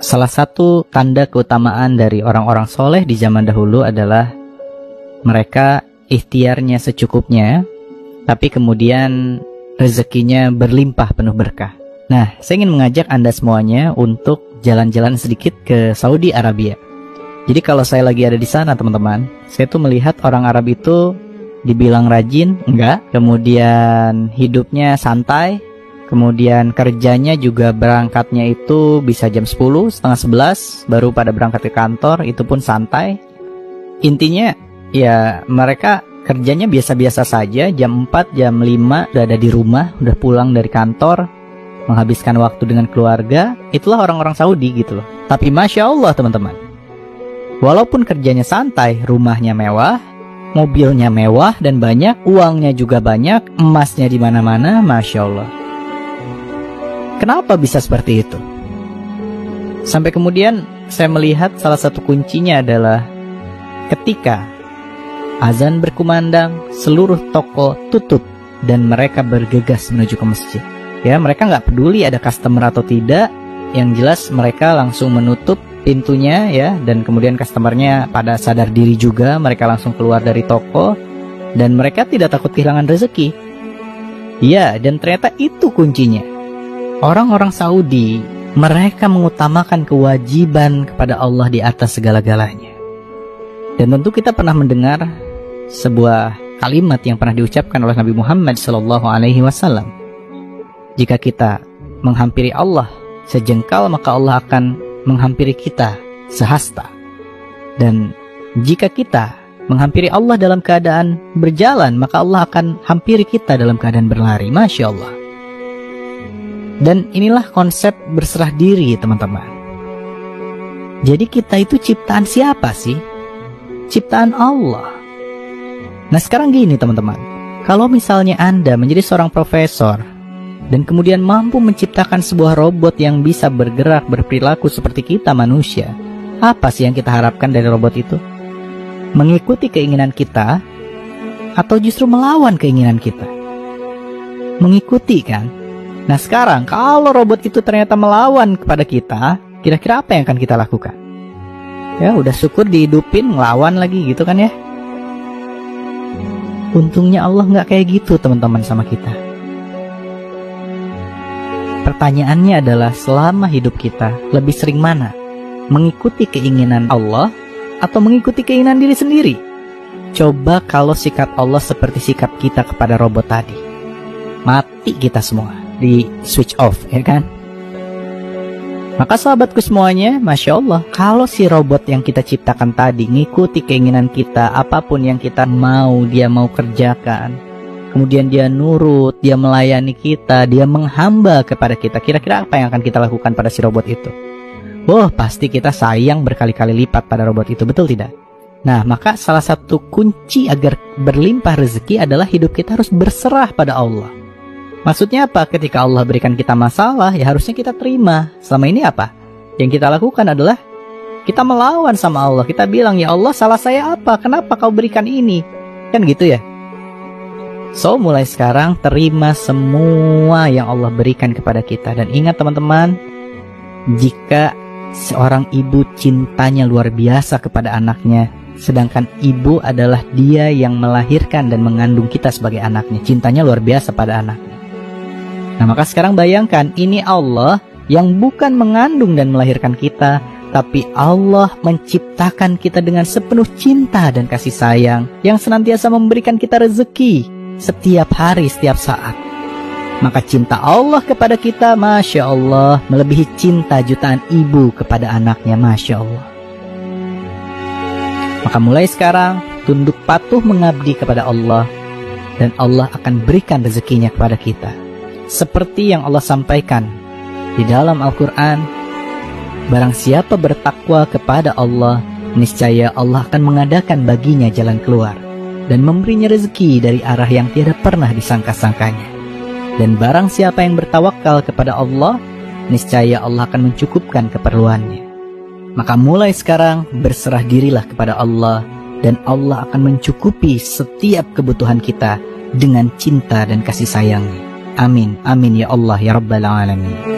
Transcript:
salah satu tanda keutamaan dari orang-orang soleh di zaman dahulu adalah mereka ikhtiarnya secukupnya, tapi kemudian rezekinya berlimpah penuh berkah. Nah, saya ingin mengajak Anda semuanya untuk jalan-jalan sedikit ke Saudi Arabia. Jadi kalau saya lagi ada di sana, teman-teman, saya tuh melihat orang Arab itu dibilang rajin, enggak. Kemudian hidupnya santai. Kemudian kerjanya juga berangkatnya itu bisa jam 10, setengah 11, baru pada berangkat ke kantor, itu pun santai. Intinya, ya mereka kerjanya biasa-biasa saja, jam 4, jam 5 udah ada di rumah, udah pulang dari kantor, menghabiskan waktu dengan keluarga. Itulah orang-orang Saudi gitu loh. Tapi Masya Allah teman-teman, walaupun kerjanya santai, rumahnya mewah, mobilnya mewah dan banyak, uangnya juga banyak, emasnya di mana-mana, Masya Allah. Kenapa bisa seperti itu? Sampai kemudian saya melihat salah satu kuncinya adalah ketika azan berkumandang, seluruh toko tutup dan mereka bergegas menuju ke masjid. Ya, mereka nggak peduli ada customer atau tidak. Yang jelas mereka langsung menutup pintunya ya, dan kemudian customernya pada sadar diri juga, mereka langsung keluar dari toko dan mereka tidak takut kehilangan rezeki. Ya, dan ternyata itu kuncinya. Orang-orang Saudi, mereka mengutamakan kewajiban kepada Allah di atas segala-galanya. Dan tentu kita pernah mendengar sebuah kalimat yang pernah diucapkan oleh Nabi Muhammad SAW. Jika kita menghampiri Allah sejengkal, maka Allah akan menghampiri kita sehasta. Dan jika kita menghampiri Allah dalam keadaan berjalan, maka Allah akan hampiri kita dalam keadaan berlari. Masya Allah. Dan inilah konsep berserah diri, teman-teman. Jadi kita itu ciptaan siapa sih? Ciptaan Allah. Nah sekarang gini teman-teman, kalau misalnya Anda menjadi seorang profesor dan kemudian mampu menciptakan sebuah robot yang bisa bergerak, berperilaku seperti kita manusia, apa sih yang kita harapkan dari robot itu? Mengikuti keinginan kita atau justru melawan keinginan kita? Mengikuti kan? Nah sekarang kalau robot itu ternyata melawan kepada kita, kira-kira apa yang akan kita lakukan? Ya udah syukur dihidupin, ngelawan lagi gitu kan ya. Untungnya Allah nggak kayak gitu teman-teman sama kita. Pertanyaannya adalah selama hidup kita lebih sering mana? Mengikuti keinginan Allah atau mengikuti keinginan diri sendiri? Coba kalau sikap Allah seperti sikap kita kepada robot tadi, mati kita semua, di switch off ya kan? Maka sahabatku semuanya, Masya Allah, kalau si robot yang kita ciptakan tadi ngikuti keinginan kita, apapun yang kita mau, dia mau kerjakan, kemudian dia nurut, dia melayani kita, dia menghamba kepada kita, kira-kira apa yang akan kita lakukan pada si robot itu? Oh, pasti kita sayang berkali-kali lipat pada robot itu, betul tidak? Nah, maka salah satu kunci agar berlimpah rezeki adalah hidup kita harus berserah pada Allah. Maksudnya apa? Ketika Allah berikan kita masalah, ya harusnya kita terima. Selama ini apa? Yang kita lakukan adalah kita melawan sama Allah. Kita bilang, ya Allah, salah saya apa? Kenapa kau berikan ini? Kan gitu ya? So, mulai sekarang terima semua yang Allah berikan kepada kita. Dan ingat teman-teman, jika seorang ibu cintanya luar biasa kepada anaknya, sedangkan ibu adalah dia yang melahirkan dan mengandung kita sebagai anaknya, cintanya luar biasa pada anaknya. Nah maka sekarang bayangkan, ini Allah yang bukan mengandung dan melahirkan kita, tapi Allah menciptakan kita dengan sepenuh cinta dan kasih sayang, yang senantiasa memberikan kita rezeki setiap hari, setiap saat. Maka cinta Allah kepada kita, Masya Allah, melebihi cinta jutaan ibu kepada anaknya, Masya Allah. Maka mulai sekarang, tunduk patuh mengabdi kepada Allah, dan Allah akan berikan rezekinya kepada kita. Seperti yang Allah sampaikan di dalam Al-Quran, barang siapa bertakwa kepada Allah, niscaya Allah akan mengadakan baginya jalan keluar dan memberinya rezeki dari arah yang tiada pernah disangka-sangkanya. Dan barang siapa yang bertawakal kepada Allah, niscaya Allah akan mencukupkan keperluannya. Maka mulai sekarang berserah dirilah kepada Allah, dan Allah akan mencukupi setiap kebutuhan kita dengan cinta dan kasih sayangnya. Amin, amin ya Allah ya Rabbal Alamin.